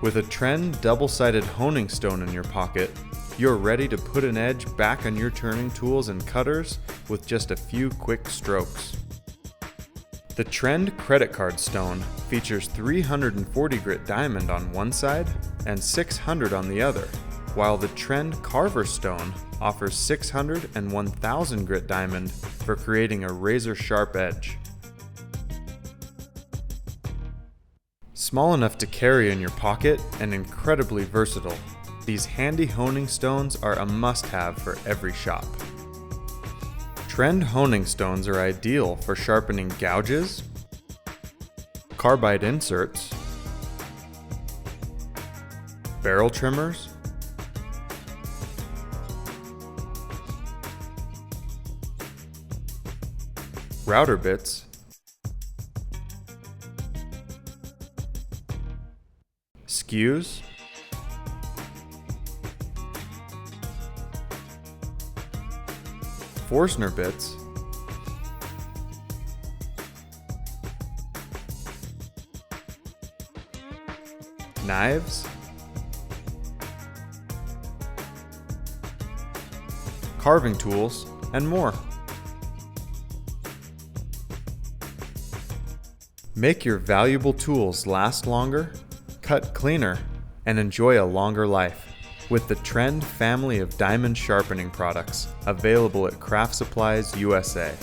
With a Trend double-sided honing stone in your pocket, you're ready to put an edge back on your turning tools and cutters with just a few quick strokes. The Trend credit card stone features 340 grit diamond on one side and 600 on the other, while the Trend Carver stone offers 600 and 1000 grit diamond for creating a razor-sharp edge. Small enough to carry in your pocket and incredibly versatile, these handy honing stones are a must-have for every shop. Trend honing stones are ideal for sharpening gouges, carbide inserts, barrel trimmers, router bits, skews, Forstner bits, knives, carving tools, and more. Make your valuable tools last longer, cut cleaner, and enjoy a longer life with the Trend family of diamond sharpening products available at Craft Supplies USA.